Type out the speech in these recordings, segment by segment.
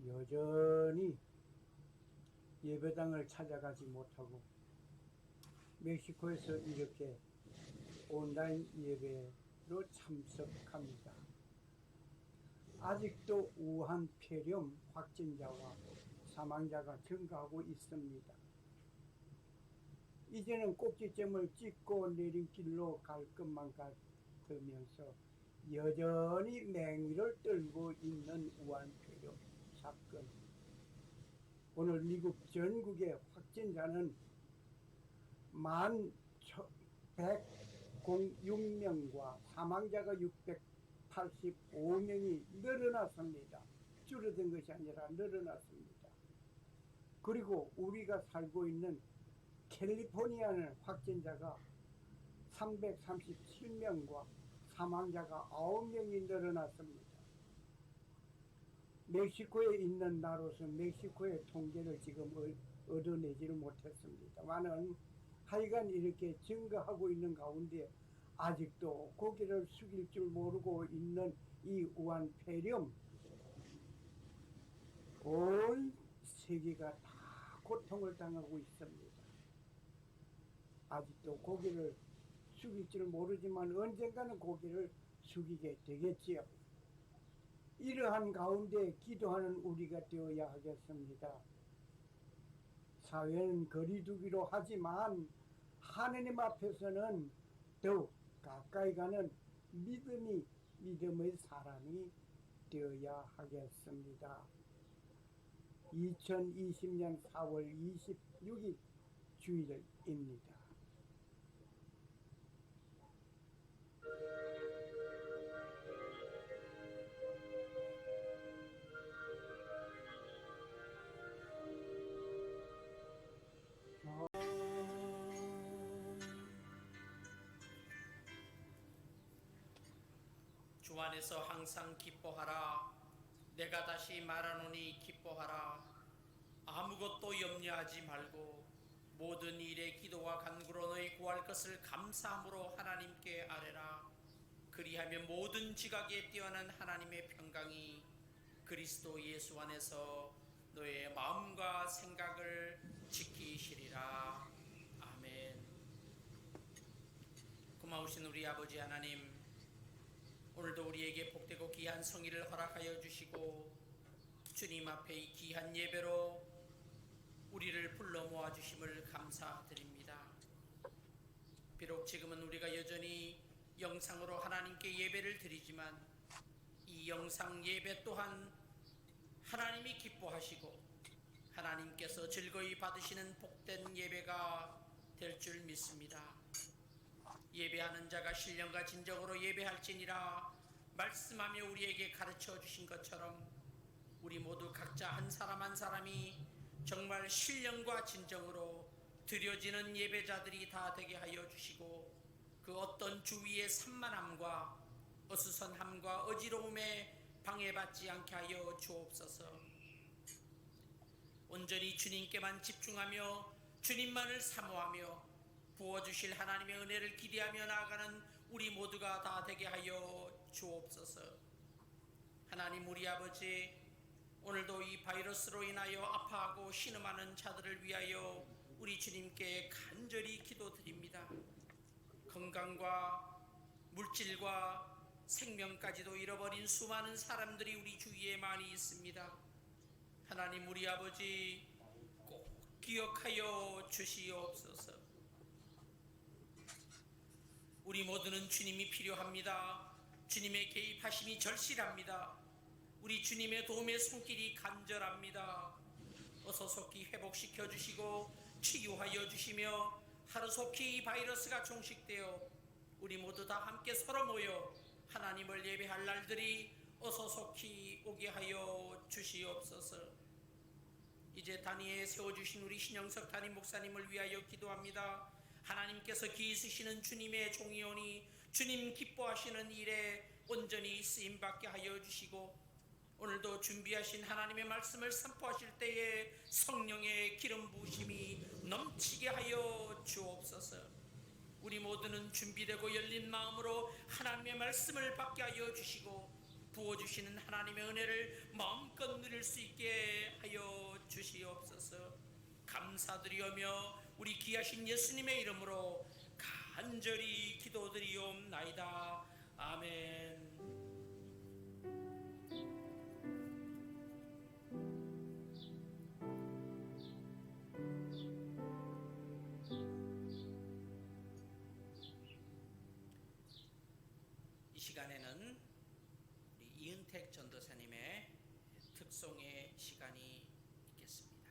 여전히 예배당을 찾아가지 못하고 멕시코에서 이렇게 온라인 예배로 참석합니다. 아직도 우한 폐렴 확진자와 사망자가 증가하고 있습니다. 이제는 꼭지점을 찍고 내림길로 갈 것만 같으면서 여전히 맹위를 떨고 있는 우한 폐렴 사건. 오늘 미국 전국의 확진자는 11,106명과 사망자가 685명이 늘어났습니다. 줄어든 것이 아니라 늘어났습니다. 그리고 우리가 살고 있는 캘리포니아는 확진자가 337명과 사망자가 9명이 늘어났습니다. 멕시코에 있는 나로서 멕시코의 통계를 지금 얻어내지를 못했습니다만은 하여간 이렇게 증가하고 있는 가운데 아직도 고개를 숙일 줄 모르고 있는 이 우한 폐렴, 온 세계가 다 고통을 당하고 있습니다. 아직도 고개를 숙일 줄 모르지만 언젠가는 고개를 숙이게 되겠지요. 이러한 가운데 기도하는 우리가 되어야 하겠습니다. 사회는 거리두기로 하지만 하느님 앞에서는 더욱 가까이 가는 믿음의 사람이 되어야 하겠습니다. 2020년 4월 26일 주일입니다. 주 안에서 항상 기뻐하라. 내가 다시 말하노니 기뻐하라. 아무것도 염려하지 말고 모든 일에 기도와 간구로 너희 구할 것을 감사함으로 하나님께 아뢰라. 그리하면 모든 지각에 뛰어난 하나님의 평강이 그리스도 예수 안에서 너의 마음과 생각을 지키시리라. 아멘. 고마우신 우리 아버지 하나님, 오늘도 우리에게 복되고 귀한 성의를 허락하여 주시고 주님 앞에 이 귀한 예배로 우리를 불러 모아주심을 감사드립니다. 비록 지금은 우리가 여전히 영상으로 하나님께 예배를 드리지만 이 영상 예배 또한 하나님이 기뻐하시고 하나님께서 즐거이 받으시는 복된 예배가 될 줄 믿습니다. 예배하는 자가 신령과 진정으로 예배할지니라 말씀하며 우리에게 가르쳐 주신 것처럼 우리 모두 각자 한 사람 한 사람이 정말 신령과 진정으로 드려지는 예배자들이 다 되게 하여 주시고 그 어떤 주위의 산만함과 어수선함과 어지러움에 방해받지 않게 하여 주옵소서. 온전히 주님께만 집중하며 주님만을 사모하며 부어주실 하나님의 은혜를 기대하며 나아가는 우리 모두가 다 되게 하여 주옵소서. 하나님 우리 아버지, 오늘도 이 바이러스로 인하여 아파하고 신음하는 자들을 위하여 우리 주님께 간절히 기도드립니다. 건강과 물질과 생명까지도 잃어버린 수많은 사람들이 우리 주위에 많이 있습니다. 하나님 우리 아버지, 꼭 기억하여 주시옵소서. 우리 모두는 주님이 필요합니다. 주님의 개입하심이 절실합니다. 우리 주님의 도움의 손길이 간절합니다. 어서 속히 회복시켜 주시고 치유하여 주시며 하루속히 이 바이러스가 종식되어 우리 모두 다 함께 서로 모여 하나님을 예배할 날들이 어서 속히 오게 하여 주시옵소서. 이제 단위에 세워주신 우리 신영석 담임 목사님을 위하여 기도합니다. 하나님께서 기이으시는 주님의 종이오니 주님 기뻐하시는 일에 온전히 쓰임받게 하여 주시고 오늘도 준비하신 하나님의 말씀을 선포하실 때에 성령의 기름 부으심이 넘치게 하여 주옵소서. 우리 모두는 준비되고 열린 마음으로 하나님의 말씀을 받게 하여 주시고 부어주시는 하나님의 은혜를 마음껏 누릴 수 있게 주시옵소서. 감사드리오며 우리 귀하신 예수님의 이름으로 간절히 기도드리옵나이다. 아멘. 이 시간에는 우리 이은택 전도사님의 특송의 시간이 있겠습니다.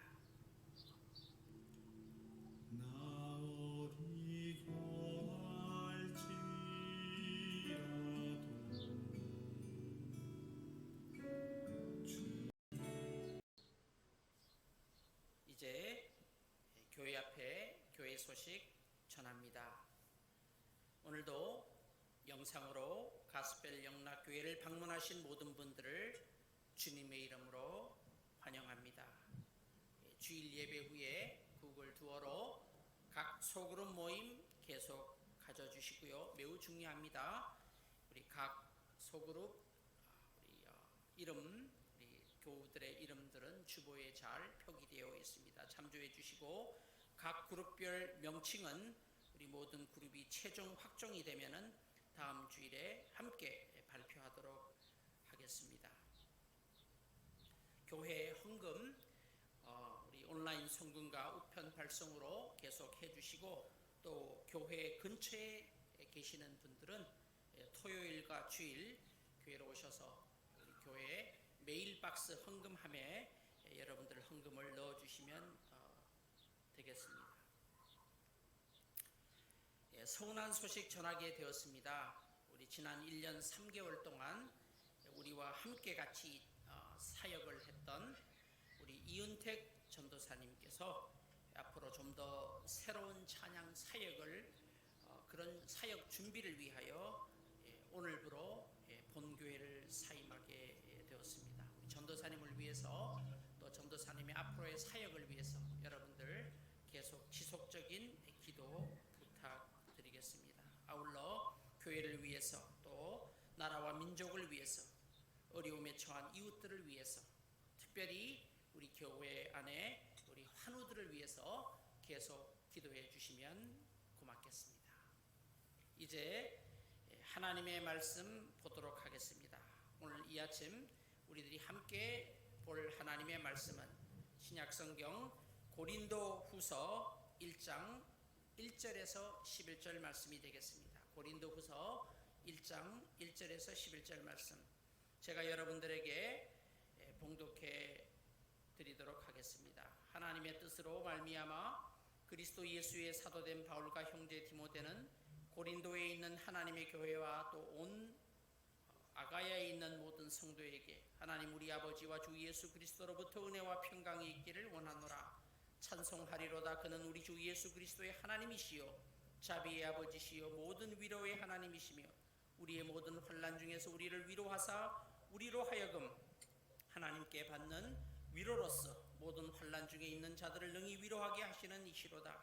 나오리 이제 교회 앞에 교회 소식 전합니다. 오늘도 영상으로 가스펠 영락교회를 방문하신 모든 분들을 주님의 이름으로 환영합니다. 주일 예배 후에 구글 두어로 각 소그룹 모임 계속 가져주시고요. 매우 중요합니다. 우리 각 소그룹 이름, 우리 교우들의 이름들은 주보에 잘 표기되어 있습니다. 참조해 주시고 각 그룹별 명칭은 우리 모든 그룹이 최종 확정이 되면은 다음 주일에 함께 발표하도록 하겠습니다. 교회 헌금 우리 온라인 송금과 우편 발송으로 계속 해주시고 또 교회 근처에 계시는 분들은 토요일과 주일 교회로 오셔서 우리 교회 메일박스 헌금함에 여러분들 헌금을 넣어주시면 되겠습니다. 서운한 소식 전하게 되었습니다. 우리 지난 1년 3개월 동안 우리와 함께 같이 사역을 했던 우리 이은택 전도사님께서 앞으로 좀 더 새로운 찬양 사역을 그런 사역 준비를 위하여 오늘부로 본교회를 사임하게 되었습니다. 우리 전도사님을 위해서 또 전도사님의 앞으로의 사역을 위해서 여러분들 계속 지속적인 기도 부탁드리겠습니다. 아울러 교회를 위해서 또 나라와 민족을 위해서 어려움에 처한 이웃들을 위해서 특별히 우리 교회 안에 우리 환우들을 위해서 계속 기도해 주시면 고맙겠습니다. 이제 하나님의 말씀 보도록 하겠습니다. 오늘 이 아침 우리들이 함께 볼 하나님의 말씀은 신약성경 고린도 후서 1장 1절에서 11절 말씀이 되겠습니다. 고린도 후서 1장 1절에서 11절 말씀 제가 여러분들에게 봉독해 드리도록 하겠습니다. 하나님의 뜻으로 말미암아 그리스도 예수의 사도된 바울과 형제 디모데는 고린도에 있는 하나님의 교회와 또 온 아가야에 있는 모든 성도에게 하나님 우리 아버지와 주 예수 그리스도로부터 은혜와 평강이 있기를 원하노라. 찬송하리로다. 그는 우리 주 예수 그리스도의 하나님이시요 자비의 아버지시요 모든 위로의 하나님이시며 우리의 모든 환난 중에서 우리를 위로하사 우리로 하여금 하나님께 받는 위로로서 모든 환난 중에 있는 자들을 능히 위로하게 하시는 이시로다.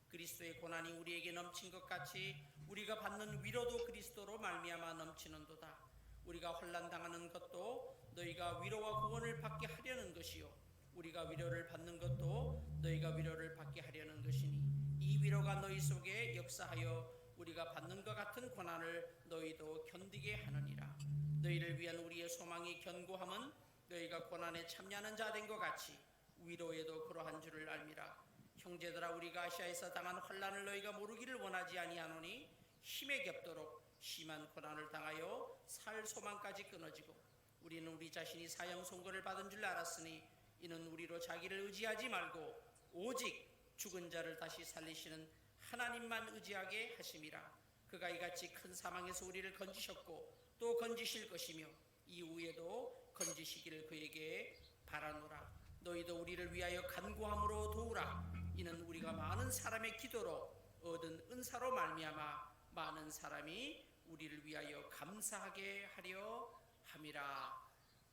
그리스도의 고난이 우리에게 넘친 것 같이 우리가 받는 위로도 그리스도로 말미암아 넘치는도다. 우리가 환난 당하는 것도 너희가 위로와 구원을 받게 하려는 것이요 우리가 위로를 받는 것도 너희가 위로를 받게 하려는 것이니 이 위로가 너희 속에 역사하여 우리가 받는 것 같은 고난을 너희도 견디게 하느니라. 너희를 위한 우리의 소망이 견고함은 너희가 고난에 참여하는 자 된 것 같이 위로에도 그러한 줄을 알미라. 형제들아 우리가 아시아에서 당한 환난을 너희가 모르기를 원하지 아니하노니 힘에 겹도록 심한 고난을 당하여 살 소망까지 끊어지고 우리는 우리 자신이 사형 선고를 받은 줄 알았으니 이는 우리로 자기를 의지하지 말고 오직 죽은 자를 다시 살리시는 하나님만 의지하게 하심이라. 그가 이같이 큰 사망에서 우리를 건지셨고 또 건지실 것이며 이후에도 건지시기를 그에게 바라노라. 너희도 우리를 위하여 간구함으로 도우라. 이는 우리가 많은 사람의 기도로 얻은 은사로 말미암아 많은 사람이 우리를 위하여 감사하게 하려 함이라.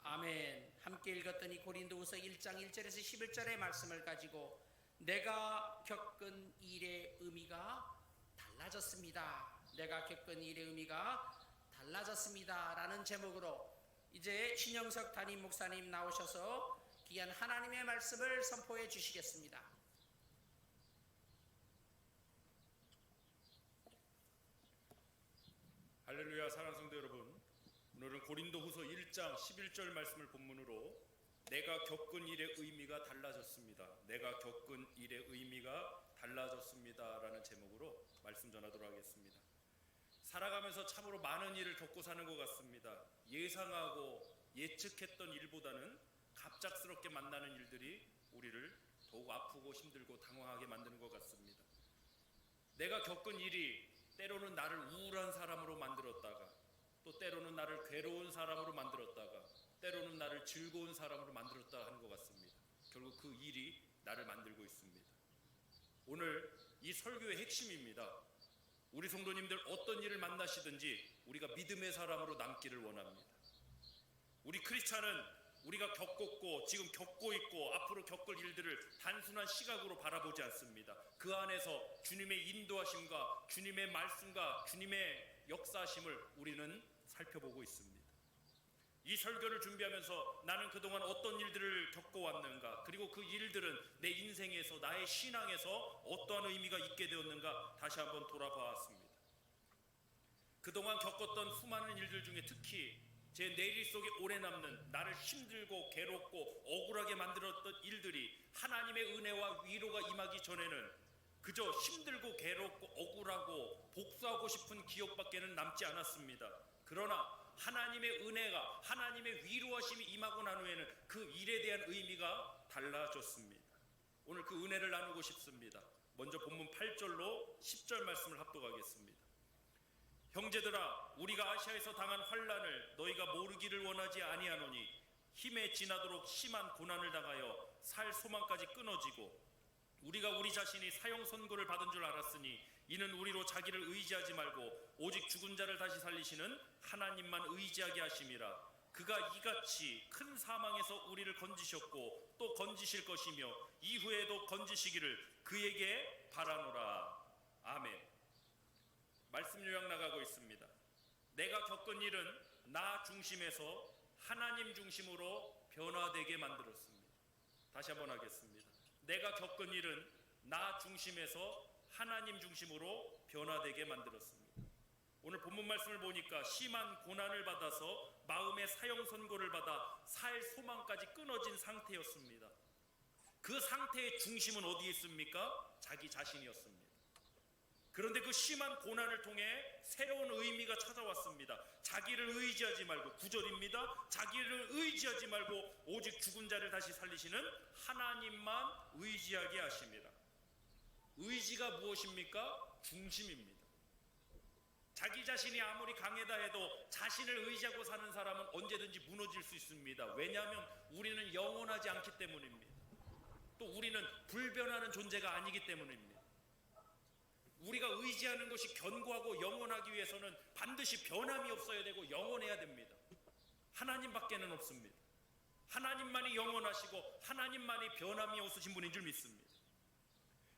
아멘. 함께 읽었더니 고린도후서 1장 1절에서 11절의 말씀을 가지고 내가 겪은 일의 의미가 달라졌습니다. 내가 겪은 일의 의미가 달라졌습니다 라는 제목으로 이제 신영석 담임 목사님 나오셔서 귀한 하나님의 말씀을 선포해 주시겠습니다. 할렐루야. 사랑하는 성도 여러분, 오늘은 고린도후서 1장 11절 말씀을 본문으로 내가 겪은 일의 의미가 달라졌습니다. 내가 겪은 일의 의미가 달라졌습니다 라는 제목으로 말씀 전하도록 하겠습니다. 살아가면서 참으로 많은 일을 겪고 사는 것 같습니다. 예상하고 예측했던 일보다는 갑작스럽게 만나는 일들이 우리를 더욱 아프고 힘들고 당황하게 만드는 것 같습니다. 내가 겪은 일이 때로는 나를 우울한 사람으로 만들었다가, 또 때로는 나를 괴로운 사람으로 만들었다가, 때로는 나를 즐거운 사람으로 만들었다 하는 것 같습니다. 결국 그 일이 나를 만들고 있습니다. 오늘 이 설교의 핵심입니다. 우리 성도님들 어떤 일을 만나시든지 우리가 믿음의 사람으로 남기를 원합니다. 우리 크리스찬은 우리가 겪었고 지금 겪고 있고 앞으로 겪을 일들을 단순한 시각으로 바라보지 않습니다. 그 안에서 주님의 인도하심과 주님의 말씀과 주님의 역사하심을 우리는 살펴보고 있습니다. 이 설교를 준비하면서 나는 그동안 어떤 일들을 겪어왔는가, 그리고 그 일들은 내 인생에서 나의 신앙에서 어떠한 의미가 있게 되었는가 다시 한번 돌아보았습니다. 그동안 겪었던 수많은 일들 중에 특히 제 내리 속에 오래 남는 나를 힘들고 괴롭고 억울하게 만들었던 일들이 하나님의 은혜와 위로가 임하기 전에는 그저 힘들고 괴롭고 억울하고 복수하고 싶은 기억밖에는 남지 않았습니다. 그러나 하나님의 은혜가, 하나님의 위로하심이 임하고 난 후에는 그 일에 대한 의미가 달라졌습니다. 오늘 그 은혜를 나누고 싶습니다. 먼저 본문 8절로 10절 말씀을 합독하겠습니다. 형제들아, 우리가 아시아에서 당한 환난을 너희가 모르기를 원하지 아니하노니 힘에 지나도록 심한 고난을 당하여 살 소망까지 끊어지고 우리가 우리 자신이 사형 선고를 받은 줄 알았으니 이는 우리로 자기를 의지하지 말고 오직 죽은 자를 다시 살리시는 하나님만 의지하게 하심이라. 그가 이같이 큰 사망에서 우리를 건지셨고 또 건지실 것이며 이후에도 건지시기를 그에게 바라노라. 아멘. 말씀 요약 나가고 있습니다. 내가 겪은 일은 나 중심에서 하나님 중심으로 변화되게 만들었습니다. 다시 한번 하겠습니다. 내가 겪은 일은 나 중심에서 하나님 중심으로 변화되게 만들었습니다. 오늘 본문 말씀을 보니까 심한 고난을 받아서 마음의 사형 선고를 받아 살 소망까지 끊어진 상태였습니다. 그 상태의 중심은 어디에 있습니까? 자기 자신이었습니다. 그런데 그 심한 고난을 통해 새로운 의미가 찾아왔습니다. 자기를 의지하지 말고, 9절입니다. 자기를 의지하지 말고 오직 죽은 자를 다시 살리시는 하나님만 의지하게 하십니다. 의지가 무엇입니까? 중심입니다. 자기 자신이 아무리 강하다 해도 자신을 의지하고 사는 사람은 언제든지 무너질 수 있습니다. 왜냐하면 우리는 영원하지 않기 때문입니다. 또 우리는 불변하는 존재가 아니기 때문입니다. 우리가 의지하는 것이 견고하고 영원하기 위해서는 반드시 변함이 없어야 되고 영원해야 됩니다. 하나님밖에는 없습니다. 하나님만이 영원하시고 하나님만이 변함이 없으신 분인 줄 믿습니다.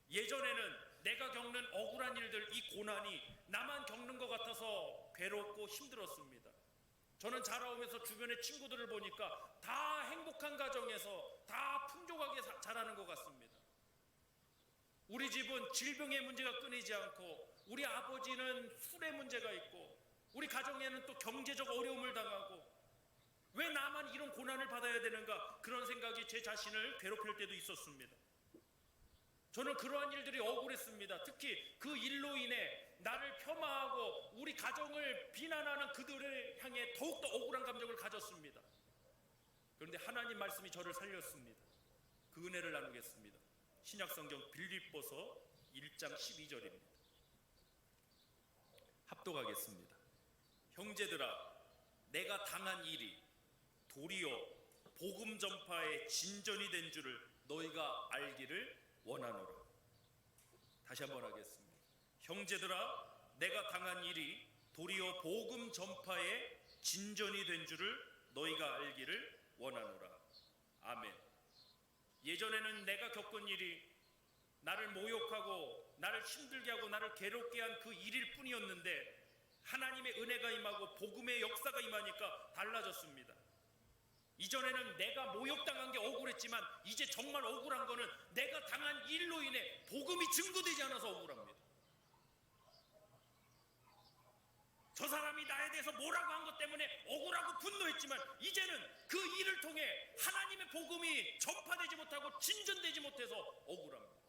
예전에는 내가 겪는 억울한 일들, 이 고난이 나만 겪는 것 같아서 괴롭고 힘들었습니다. 저는 자라오면서 주변의 친구들을 보니까 다 행복한 가정에서 다 풍족하게 자라는 것 같습니다. 우리 집은 질병의 문제가 끊이지 않고, 우리 아버지는 술의 문제가 있고, 우리 가정에는 또 경제적 어려움을 당하고, 왜 나만 이런 고난을 받아야 되는가, 그런 생각이 제 자신을 괴롭힐 때도 있었습니다. 저는 그러한 일들이 억울했습니다. 특히 그 일로 인해 나를 폄하하고 우리 가정을 비난하는 그들을 향해 더욱더 억울한 감정을 가졌습니다. 그런데 하나님 말씀이 저를 살렸습니다. 그 은혜를 나누겠습니다. 신약성경 빌립보서 1장 12절입니다. 합독하겠습니다. 형제들아, 내가 당한 일이 도리어 복음 전파의 진전이 된 줄을 너희가 알기를 원하노라. 다시 한번 하겠습니다. 형제들아, 내가 당한 일이 도리어 복음 전파의 진전이 된 줄을 너희가 알기를 원하노라. 아멘. 예전에는 내가 겪은 일이 나를 모욕하고 나를 힘들게 하고 나를 괴롭게 한 그 일일 뿐이었는데 하나님의 은혜가 임하고 복음의 역사가 임하니까 달라졌습니다. 이전에는 내가 모욕당한 게 억울했지만 억울했지만 이제 정말 억울한 거는 내가 당한 일로 인해 복음이 증거되지 않아서 억울합니다. 저 사람이 나에 대해서 뭐라고 한 것 때문에 억울하고 분노했지만 이제는 그 일을 통해 하나님의 복음이 전파되지 못하고 진전되지 못해서 억울합니다.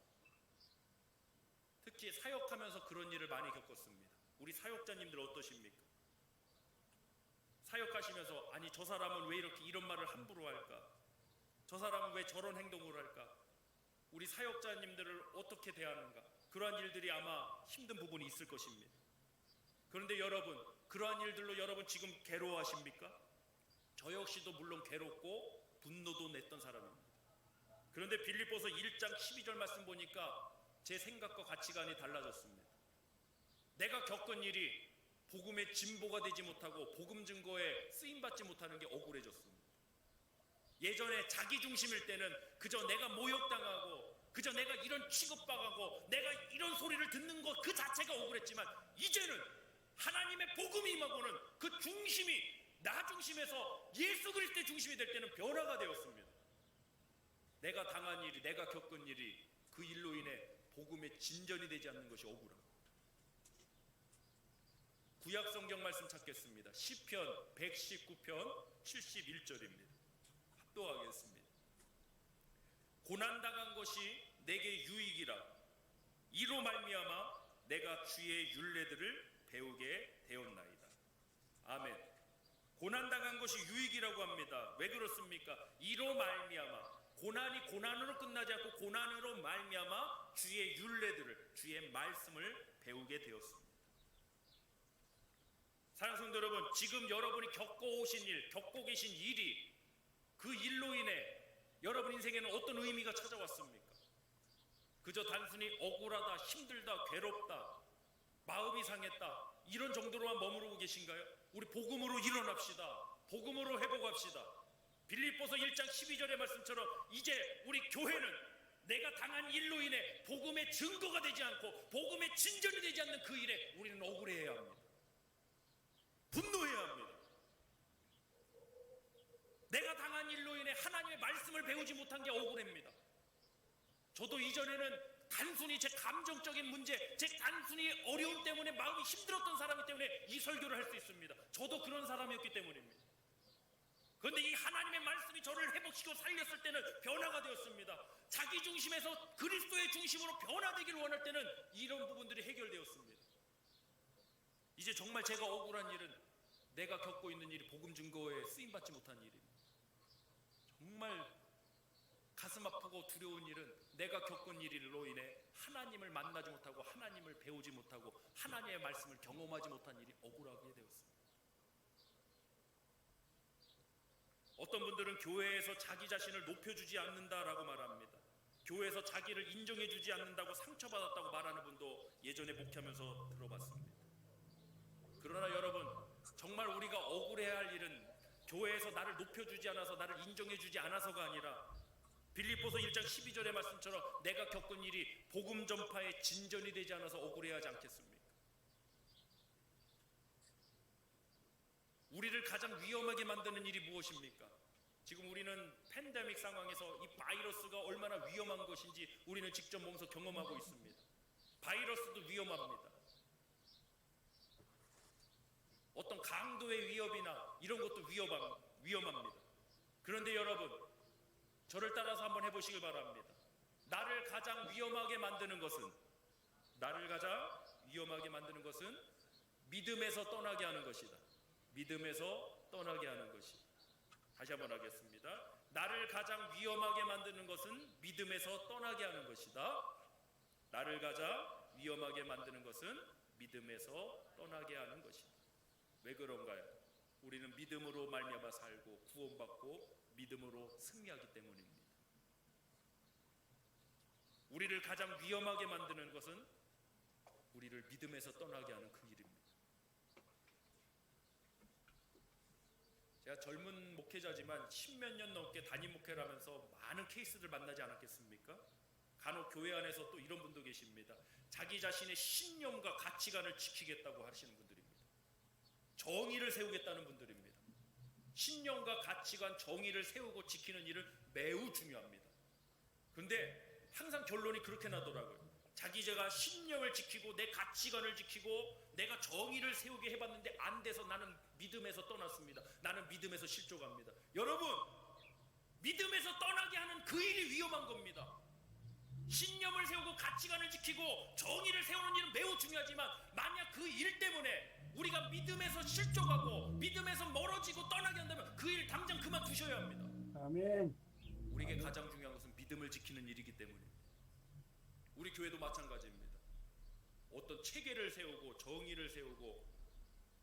특히 사역하면서 그런 일을 많이 겪었습니다. 우리 사역자님들 어떠십니까? 사역하시면서 아니 저 사람은 왜 이렇게 이런 말을 함부로 할까? 저 사람은 왜 저런 행동을 할까? 우리 사역자님들을 어떻게 대하는가? 그러한 일들이 아마 힘든 부분이 있을 것입니다. 그런데 여러분, 그러한 일들로 여러분 지금 괴로워하십니까? 저 역시도 물론 괴롭고 분노도 냈던 사람입니다. 그런데 빌립보서 1장 12절 말씀 보니까 제 생각과 가치관이 달라졌습니다. 내가 겪은 일이 복음의 진보가 되지 못하고 복음 증거에 쓰임받지 못하는 게 억울해졌습니다. 예전에 자기 중심일 때는 그저 내가 모욕당하고 그저 내가 이런 취급당하고 내가 이런 소리를 듣는 것 그 자체가 억울했지만 이제는 하나님의 복음이 임하고는 그 중심이 나 중심에서 예수 그리스도의 중심이 될 때는 변화가 되었습니다. 내가 당한 일이 내가 겪은 일이 그 일로 인해 복음의 진전이 되지 않는 것이 억울합니다. 구약 성경 말씀 찾겠습니다. 시편 119편 71절입니다. 합독하겠습니다. 고난당한 것이 내게 유익이라 이로 말미암아 내가 주의 율례들을 배우게 되었나이다. 아멘. 고난당한 것이 유익이라고 합니다. 왜 그렇습니까? 이로 말미암아 고난이 고난으로 끝나지 않고 고난으로 말미암아 주의 율례들을 주의 말씀을 배우게 되었습니다. 사랑하는 성도 여러분, 지금 여러분이 겪어오신 일, 겪고 계신 일이 그 일로 인해 여러분 인생에는 어떤 의미가 찾아왔습니까? 그저 단순히 억울하다, 힘들다, 괴롭다, 마음이 상했다 이런 정도로만 머무르고 계신가요? 우리 복음으로 일어납시다. 복음으로 회복합시다. 빌립보서 1장 12절의 말씀처럼 이제 우리 교회는 내가 당한 일로 인해 복음의 증거가 되지 않고 복음의 진전이 되지 않는 그 일에 우리는 억울해야 합니다. 분노해야 합니다. 내가 당한 일로 인해 하나님의 말씀을 배우지 못한 게 억울합니다. 저도 이전에는 단순히 제 감정적인 문제, 제 단순히 어려움 때문에 마음이 힘들었던 사람이기 때문에 이 설교를 할 수 있습니다. 저도 그런 사람이었기 때문입니다. 그런데 이 하나님의 말씀이 저를 회복시키고 살렸을 때는 변화가 되었습니다. 자기 중심에서 그리스도의 중심으로 변화되기를 원할 때는 이런 부분들이 해결되었습니다. 이제 정말 제가 억울한 일은 내가 겪고 있는 일이 복음 증거에 쓰임받지 못한 일입니다. 정말 가슴 아프고 두려운 일은 내가 겪은 일로 인해 하나님을 만나지 못하고 하나님을 배우지 못하고 하나님의 말씀을 경험하지 못한 일이 억울하게 되었습니다. 어떤 분들은 교회에서 자기 자신을 높여주지 않는다라고 말합니다. 교회에서 자기를 인정해주지 않는다고 상처받았다고 말하는 분도 예전에 목회하면서 들어봤습니다. 그러나 여러분, 정말 우리가 억울해야 할 일은 교회에서 나를 높여주지 않아서 나를 인정해주지 않아서가 아니라 빌립보서 1장 12절의 말씀처럼 내가 겪은 일이 복음 전파의 진전이 되지 않아서 억울해야 하지 않겠습니까? 우리를 가장 위험하게 만드는 일이 무엇입니까? 지금 우리는 팬데믹 상황에서 이 바이러스가 얼마나 위험한 것인지 우리는 직접 몸소 경험하고 있습니다. 바이러스도 위험합니다. 어떤 강도의 위협이나 이런 것도 위험합니다. 그런데 여러분, 저를 따라서 한번 해보시길 바랍니다. 나를 가장 위험하게 만드는 것은 믿음에서 떠나게 하는 것이다. 믿음에서 떠나게 하는 것이. 다시 한번 하겠습니다. 나를 가장 위험하게 만드는 것은 믿음에서 떠나게 하는 것이다. 나를 가장 위험하게 만드는 것은 믿음에서 떠나게 하는 것이다. 왜 그런가요? 우리는 믿음으로 말미암아 살고 구원받고 믿음으로 승리하기 때문입니다. 우리를 가장 위험하게 만드는 것은 우리를 믿음에서 떠나게 하는 그 일입니다. 제가 젊은 목회자지만 10몇 년 넘게 담임 목회를 하면서 많은 케이스를 만나지 않았겠습니까? 간혹 교회 안에서 또 이런 분도 계십니다. 자기 자신의 신념과 가치관을 지키겠다고 하시는 분들입니다. 정의를 세우겠다는 분들입니다. 신념과 가치관, 정의를 세우고 지키는 일을 매우 중요합니다. 그런데 항상 결론이 그렇게 나더라고요. 자기가 신념을 지키고 내 가치관을 지키고 내가 정의를 세우게 해봤는데 안 돼서 나는 믿음에서 떠났습니다. 나는 믿음에서 실족합니다. 여러분, 믿음에서 떠나게 하는 그 일이 위험한 겁니다. 신념을 세우고 가치관을 지키고 정의를 세우는 일은 매우 중요하지만 만약 그 일 때문에 우리가 믿음에서 실족하고 믿음에서 멀어지고 떠나게 한다면 그 일 당장 그만두셔야 합니다. 아멘. 우리에게 가장 중요한 것은 믿음을 지키는 일이기 때문에 우리 교회도 마찬가지입니다. 어떤 체계를 세우고 정의를 세우고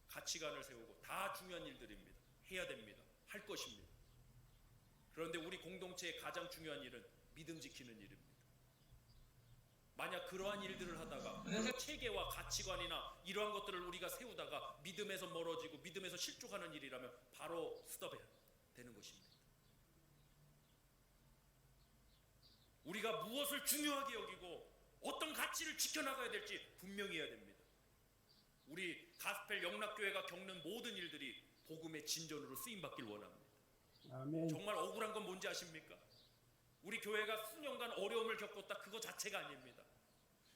가치관을 세우고 다 중요한 일들입니다. 해야 됩니다. 할 것입니다. 그런데 우리 공동체의 가장 중요한 일은 믿음 지키는 일입니다. 만약 그러한 일들을 하다가 그런 체계와 가치관이나 이러한 것들을 우리가 세우다가 믿음에서 멀어지고 믿음에서 실족하는 일이라면 바로 스톱해야 되는 것입니다. 우리가 무엇을 중요하게 여기고 어떤 가치를 지켜나가야 될지 분명히 해야 됩니다. 우리 가스펠 영락교회가 겪는 모든 일들이 복음의 진전으로 쓰임받길 원합니다. 아멘. 정말 억울한 건 뭔지 아십니까? 우리 교회가 수년간 어려움을 겪었다 그거 자체가 아닙니다.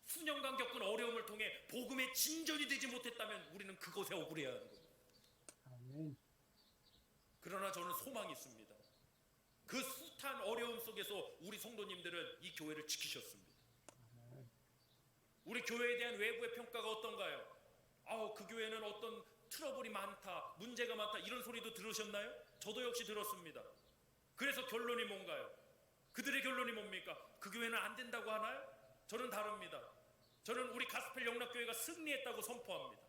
수년간 겪은 어려움을 통해 복음의 진전이 되지 못했다면 우리는 그것에 억울해야 하는 겁니다. 아멘. 그러나 저는 소망이 있습니다. 그 숱한 어려움 속에서 우리 성도님들은 이 교회를 지키셨습니다. 우리 교회에 대한 외부의 평가가 어떤가요? 그 교회는 어떤 트러블이 많다, 문제가 많다 이런 소리도 들으셨나요? 저도 역시 들었습니다. 그래서 결론이 뭔가요? 그들의 결론이 뭡니까? 그 교회는 안 된다고 하나요? 저는 다릅니다. 저는 우리 가스펠 영락교회가 승리했다고 선포합니다.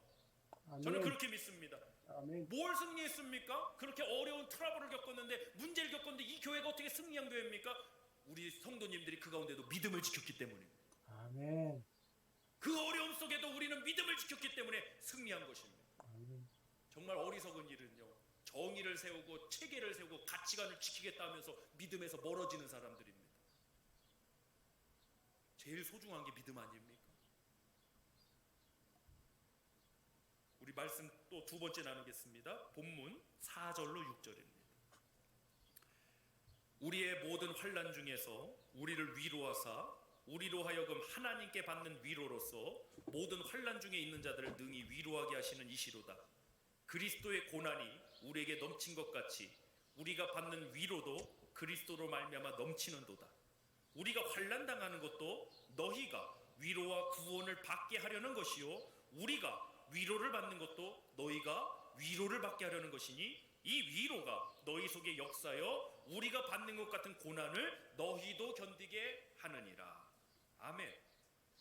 아멘. 저는 그렇게 믿습니다. 아멘. 뭘 승리했습니까? 그렇게 어려운 트러블을 겪었는데 문제를 겪었는데 이 교회가 어떻게 승리한 교회입니까? 우리 성도님들이 그 가운데도 믿음을 지켰기 때문입니다. 아멘. 그 어려움 속에도 우리는 믿음을 지켰기 때문에 승리한 것입니다. 아멘. 정말 어리석은 일은요, 정의를 세우고 체계를 세우고 가치관을 지키겠다 하면서 믿음에서 멀어지는 사람들입니다. 제일 소중한 게 믿음 아닙니까? 우리 말씀 또 두 번째 나누겠습니다. 본문 4절로 6절입니다. 우리의 모든 환난 중에서 우리를 위로하사 우리로 하여금 하나님께 받는 위로로서 모든 환난 중에 있는 자들을 능히 위로하게 하시는 이시로다. 그리스도의 고난이 우리에게 넘친 것 같이 우리가 받는 위로도 그리스도로 말미암아 넘치는도다. 우리가 환난 당하는 것도 너희가 위로와 구원을 받게 하려는 것이요 우리가 위로를 받는 것도 너희가 위로를 받게 하려는 것이니 이 위로가 너희 속에 역사여 우리가 받는 것 같은 고난을 너희도 견디게 하느니라. 아멘.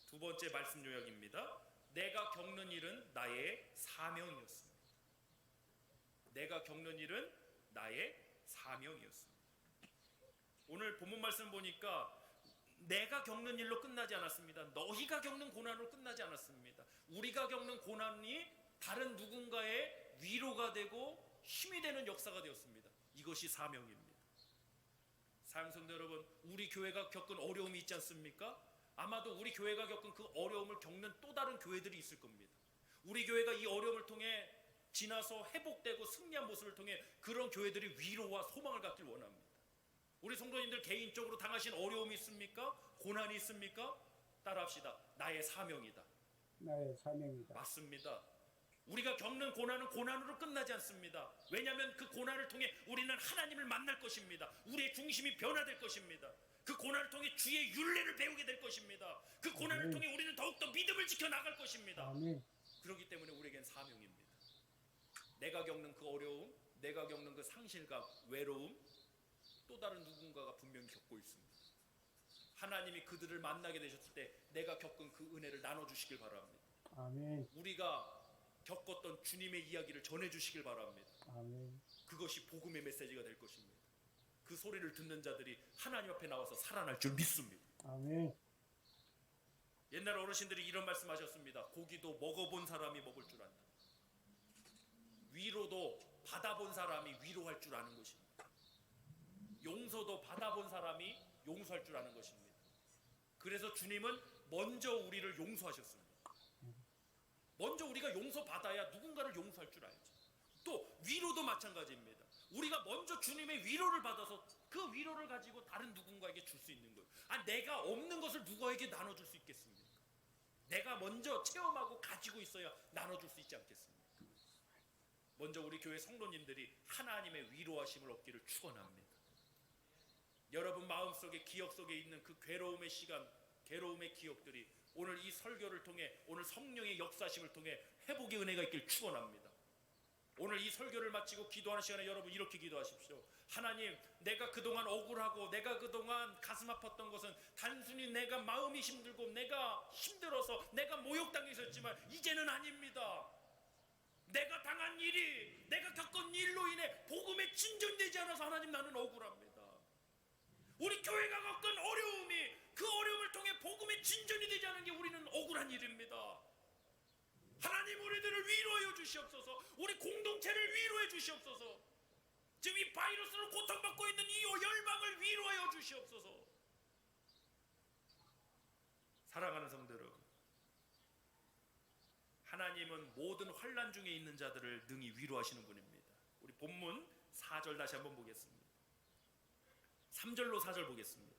두 번째 말씀 요약입니다. 내가 겪는 일은 나의 사명이었습니다. 내가 겪는 일은 나의 사명이었습니다. 오늘 본문 말씀 보니까 내가 겪는 일로 끝나지 않았습니다. 너희가 겪는 고난으로 끝나지 않았습니다. 우리가 겪는 고난이 다른 누군가의 위로가 되고 힘이 되는 역사가 되었습니다. 이것이 사명입니다. 사랑성도 여러분, 우리 교회가 겪은 어려움이 있지 않습니까? 아마도 우리 교회가 겪은 그 어려움을 겪는 또 다른 교회들이 있을 겁니다. 우리 교회가 이 어려움을 통해 지나서 회복되고 승리한 모습을 통해 그런 교회들이 위로와 소망을 갖길 원합니다. 우리 성도님들 개인적으로 당하신 어려움이 있습니까? 고난이 있습니까? 따라합시다. 나의 사명이다. 나의 사명이다. 맞습니다. 우리가 겪는 고난은 고난으로 끝나지 않습니다. 왜냐하면 그 고난을 통해 우리는 하나님을 만날 것입니다. 우리의 중심이 변화될 것입니다. 그 고난을 통해 주의 율례를 배우게 될 것입니다. 그 고난을 통해 우리는 더욱더 믿음을 지켜나갈 것입니다. 아멘. 그렇기 때문에 우리에겐 사명입니다. 내가 겪는 그 어려움, 내가 겪는 그 상실감, 외로움, 또 다른 누군가가 분명히 겪고 있습니다. 하나님이 그들을 만나게 되셨을 때 내가 겪은 그 은혜를 나눠주시길 바랍니다. 아멘. 우리가 겪었던 주님의 이야기를 전해주시길 바랍니다. 아멘. 그것이 복음의 메시지가 될 것입니다. 그 소리를 듣는 자들이 하나님 앞에 나와서 살아날 줄 믿습니다. 아멘. 옛날 어르신들이 이런 말씀하셨습니다. 고기도 먹어본 사람이 먹을 줄 안다. 위로도 받아본 사람이 위로할 줄 아는 것입니다. 용서도 받아본 사람이 용서할 줄 아는 것입니다. 그래서 주님은 먼저 우리를 용서하셨습니다. 먼저 우리가 용서받아야 누군가를 용서할 줄 알죠. 또 위로도 마찬가지입니다. 우리가 먼저 주님의 위로를 받아서 그 위로를 가지고 다른 누군가에게 줄 수 있는 거예요. 내가 없는 것을 누구에게 나눠줄 수 있겠습니까? 내가 먼저 체험하고 가지고 있어야 나눠줄 수 있지 않겠습니까? 먼저 우리 교회 성도님들이 하나님의 위로하심을 얻기를 축원합니다. 여러분 마음속에 기억 속에 있는 그 괴로움의 시간, 괴로움의 기억들이 오늘 이 설교를 통해, 오늘 성령의 역사심을 통해 회복의 은혜가 있길 축원합니다. 오늘 이 설교를 마치고 기도하는 시간에 여러분 이렇게 기도하십시오. 하나님, 내가 그동안 억울하고 내가 그동안 가슴 아팠던 것은 단순히 내가 마음이 힘들고 내가 힘들어서 내가 모욕당해 있었지만 이제는 아닙니다. 내가 당한 일이, 내가 겪은 일로 인해 복음에 진전되지 않아서 하나님 나는 억울합니다. 우리 교회가 겪은 어려움이, 그 어려움을 통해 복음에 진전이 되지 않은 게 우리는 억울한 일입니다. 하나님, 우리들을 위로하여 주시옵소서. 우리 공동체를 위로해 주시옵소서. 지금 이 바이러스로 고통받고 있는 이 열방을 위로하여 주시옵소서. 사랑하는 성도 여러분, 하나님은 모든 환난 중에 있는 자들을 능히 위로하시는 분입니다. 우리 본문 4절 다시 한번 보겠습니다. 3절로 4절 보겠습니다.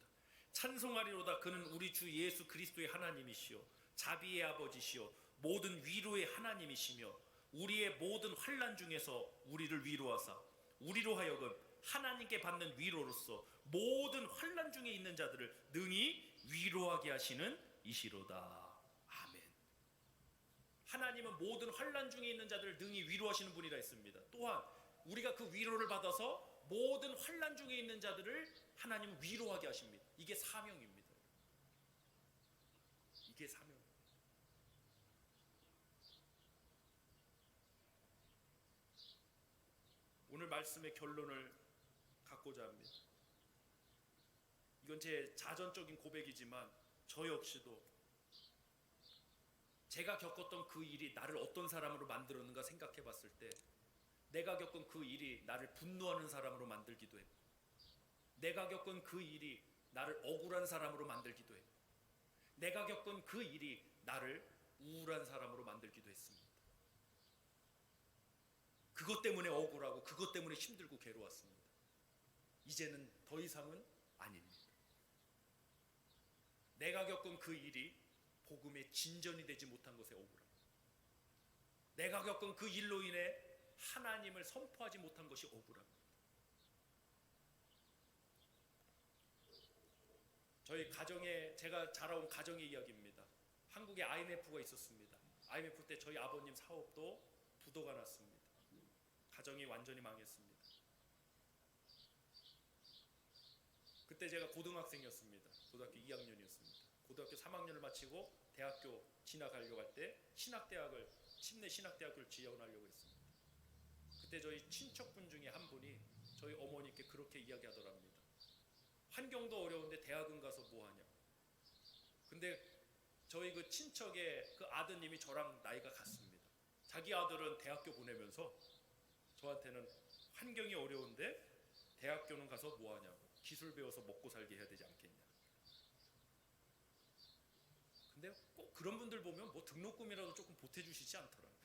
찬송하리로다. 그는 우리 주 예수 그리스도의 하나님이시요 자비의 아버지시요 모든 위로의 하나님이시며 우리의 모든 환난 중에서 우리를 위로하사 우리로 하여금 하나님께 받는 위로로서 모든 환난 중에 있는 자들을 능히 위로하게 하시는 이시로다. 아멘. 하나님은 모든 환난 중에 있는 자들을 능히 위로하시는 분이라 했습니다. 또한 우리가 그 위로를 받아서 모든 환난 중에 있는 자들을 하나님은 위로하게 하십니다. 이게 사명입니다. 이게 사명. 오늘 말씀의 결론을 갖고자 합니다. 이건 제 자전적인 고백이지만 저 역시도 제가 겪었던 그 일이 나를 어떤 사람으로 만들었는가 생각해 봤을 때 내가 겪은 그 일이 나를 분노하는 사람으로 만들기도 했고 내가 겪은 그 일이 나를 억울한 사람으로 만들기도 했고 내가 겪은 그 일이 나를 우울한 사람으로 만들기도 했습니다. 그것 때문에 억울하고 그것 때문에 힘들고 괴로웠습니다. 이제는 더 이상은 아닙니다. 내가 겪은 그 일이 복음의 진전이 되지 못한 것에 억울합니다. 내가 겪은 그 일로 인해 하나님을 선포하지 못한 것이 억울합니다. 저희 가정에, 제가 자라온 가정의 이야기입니다. 한국에 IMF가 있었습니다. IMF 때 저희 아버님 사업도 부도가 났습니다. 가정이 완전히 망했습니다. 그때 제가 고등학생이었습니다. 고등학교 2학년이었습니다. 고등학교 3학년을 마치고 대학교 진학하려고 할 때 신학대학을, 침례 신학대학교를 지원하려고 했습니다. 그때 저희 친척분 중에 한 분이 저희 어머니께 그렇게 이야기하더랍니다. 환경도 어려운데 대학은 가서 뭐하냐. 근데 저희 그 친척의 그 아드님이 저랑 나이가 같습니다. 자기 아들은 대학교 보내면서 저한테는 환경이 어려운데 대학교는 가서 뭐하냐고, 기술 배워서 먹고 살게 해야 되지 않겠냐. 근데 꼭 그런 분들 보면 뭐 등록금이라도 조금 보태주시지 않더라고요.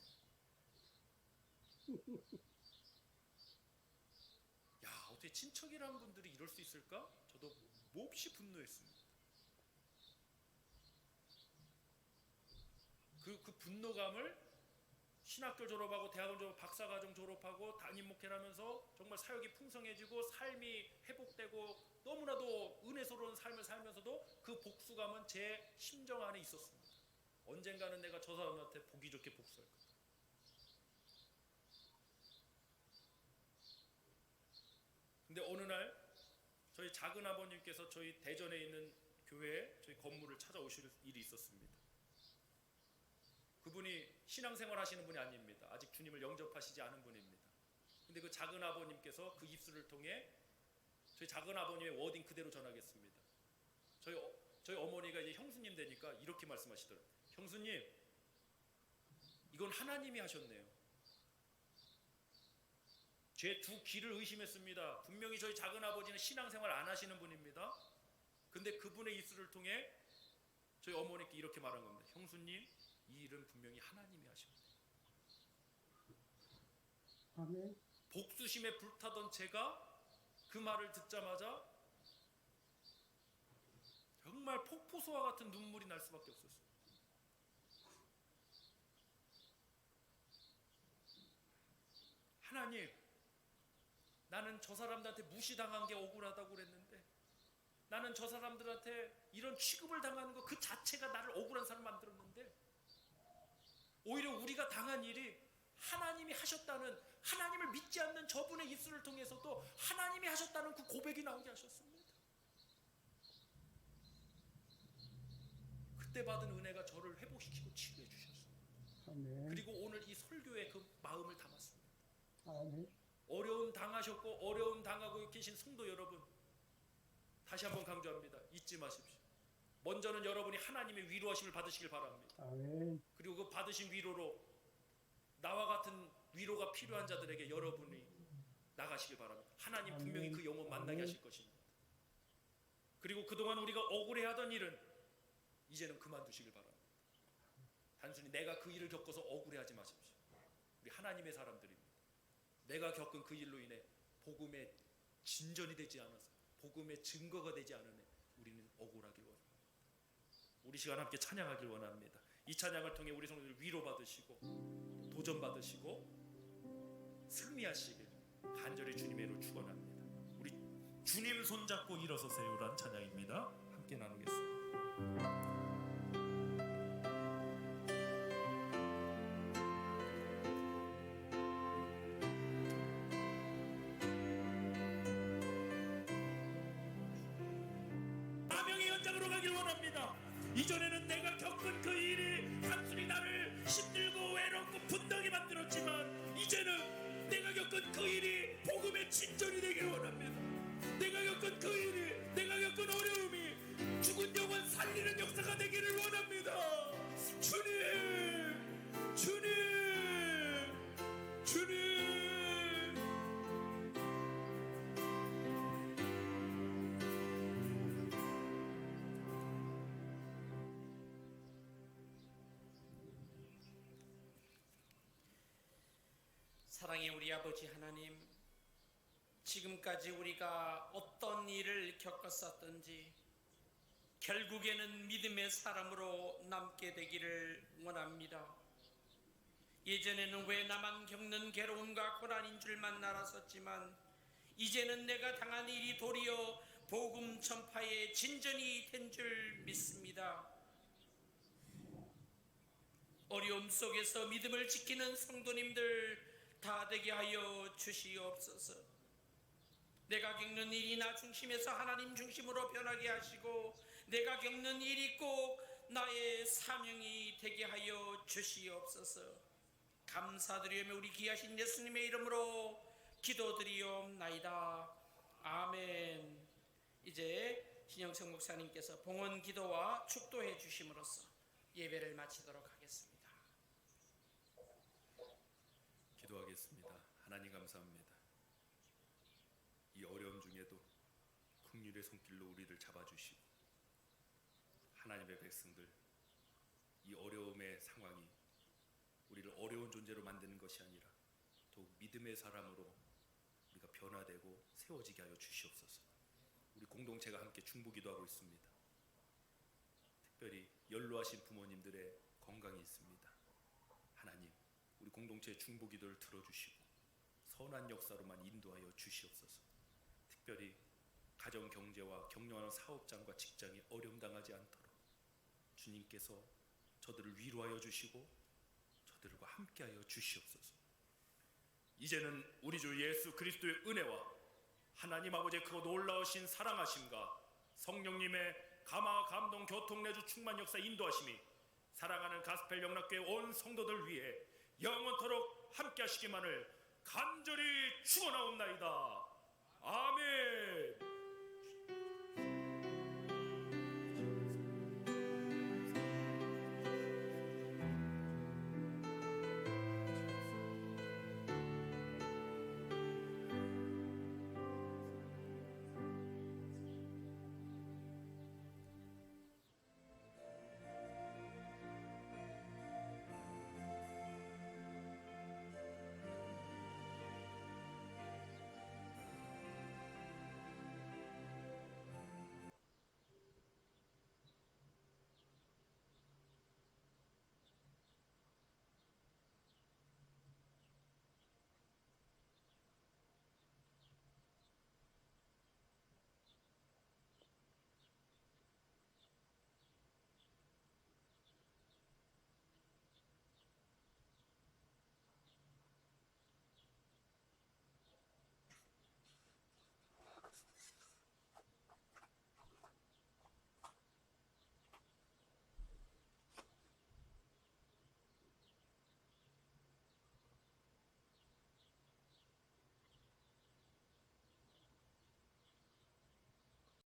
야, 어떻게 친척이라는 분들이 이럴 수 있을까? 저도 몹시 분노했습니다. 그 분노감을 신학교 졸업하고 대학원 졸업, 박사과정 졸업하고 담임 목회를 하면서 정말 사역이 풍성해지고 삶이 회복되고 너무나도 은혜스러운 삶을 살면서도 그 복수감은 제 심정 안에 있었습니다. 언젠가는 내가 저 사람한테 보기 좋게 복수할 거다. 근데 어느 날 저희 작은 아버님께서 저희 대전에 있는 교회에 저희 건물을 찾아오실 일이 있었습니다. 그분이 신앙생활 하시는 분이 아닙니다. 아직 주님을 영접하시지 않은 분입니다. 근데 그 작은 아버님께서 그 입술을 통해 저희 작은 아버님의 워딩 그대로 전하겠습니다. 저희 어머니가 이제 형수님 되니까 이렇게 말씀하시더라고요. 형수님, 이건 하나님이 하셨네요. 제 두 귀를 의심했습니다. 분명히 저희 작은 아버지는 신앙생활 안 하시는 분입니다. 근데 그분의 입술을 통해 저희 어머니께 이렇게 말한 겁니다. 형수님, 이 일은 분명히 하나님이 하십니다. 아멘. 복수심에 불타던 제가 그 말을 듣자마자 정말 폭포수와 같은 눈물이 날 수밖에 없었어요. 하나님, 나는 저 사람들한테 무시당한 게 억울하다고 그랬는데, 나는 저 사람들한테 이런 취급을 당하는 것 그 자체가 나를 억울한 사람 만들었는데, 오히려 우리가 당한 일이 하나님이 하셨다는, 하나님을 믿지 않는 저분의 입술을 통해서도 하나님이 하셨다는 그 고백이 나오게 하셨습니다. 그때 받은 은혜가 저를 회복시키고 치유해 주셨어요. 아멘. 그리고 오늘 이 설교에 그 마음을 담았습니다. 아멘. 어려움 당하셨고 어려움 당하고 계신 성도 여러분, 다시 한번 강조합니다. 잊지 마십시오. 먼저는 여러분이 하나님의 위로하심을 받으시길 바랍니다. 아멘. 그리고 그 받으신 위로로 나와 같은 위로가 필요한 자들에게 여러분이 나가시길 바랍니다. 하나님 분명히 그 영혼 만나게 하실 것입니다. 그리고 그동안 우리가 억울해하던 일은 이제는 그만두시길 바랍니다. 단순히 내가 그 일을 겪어서 억울해하지 마십시오. 우리 하나님의 사람들입니다. 내가 겪은 그 일로 인해 복음의 진전이 되지 않아서, 복음의 증거가 되지 않으면 우리는 억울하길 원합니다. 우리 시간 함께 찬양하길 원합니다. 이 찬양을 통해 우리 성도들 위로받으시고 도전받으시고 승리하시길 간절히 주님의 이름으로 축원합니다. 우리 주님 손잡고 일어서세요라는 찬양입니다. 함께 나누겠습니다. 사명의 현장으로 가길 원합니다. 이전에는 내가 겪은 그 일이 단순히 나를 힘들고 외롭고 분노하게 만들었지만, 이제는 내가 겪은 그 일이 복음의 진전이 되길 원합니다. 내가 겪은 그 일이, 내가 겪은 어려움이 죽은 영혼 살리는 역사가 되기를 원합니다. 주님, 주님, 주님. 사랑의 우리 아버지 하나님, 지금까지 우리가 어떤 일을 겪었었든지 결국에는 믿음의 사람으로 남게 되기를 원합니다. 예전에는 왜 나만 겪는 괴로움과 고난인 줄만 알았었지만, 이제는 내가 당한 일이 도리어 복음 전파의 진전이 된 줄 믿습니다. 어려움 속에서 믿음을 지키는 성도님들 다 되게 하여 주시옵소서. 내가 겪는 일이 나 중심에서 하나님 중심으로 변하게 하시고, 내가 겪는 일이 꼭 나의 사명이 되게 하여 주시옵소서. 감사드리며 우리 귀하신 예수님의 이름으로 기도드리옵나이다. 아멘. 이제 신영석 목사님께서 봉헌 기도와 축도해 주심으로써 예배를 마치도록 하겠습니다. 기도하겠습니다. 하나님 감사합니다. 이 어려움 중에도 긍휼의 손길로 우리를 잡아주시고, 하나님의 백성들, 이 어려움의 상황이 우리를 어려운 존재로 만드는 것이 아니라 더욱 믿음의 사람으로 우리가 변화되고 세워지게 하여 주시옵소서. 우리 공동체가 함께 중보기도하고 있습니다. 특별히 연로하신 부모님들의 건강이 있습니다. 하나님, 우리 공동체의 중보기도를 들어주시고 선한 역사로만 인도하여 주시옵소서. 특별히 가정 경제와 경영하는 사업장과 직장이 어려움 당하지 않도록 주님께서 저들을 위로하여 주시고 저들과 함께하여 주시옵소서. 이제는 우리 주 예수 그리스도의 은혜와 하나님 아버지의 그 놀라우신 사랑하심과 성령님의 감화 감동 교통 내주 충만 역사 인도하심이 사랑하는 가스펠 영락교회 온 성도들 위해 영원토록 함께 하시기만을 간절히 축원하옵나이다. 아멘.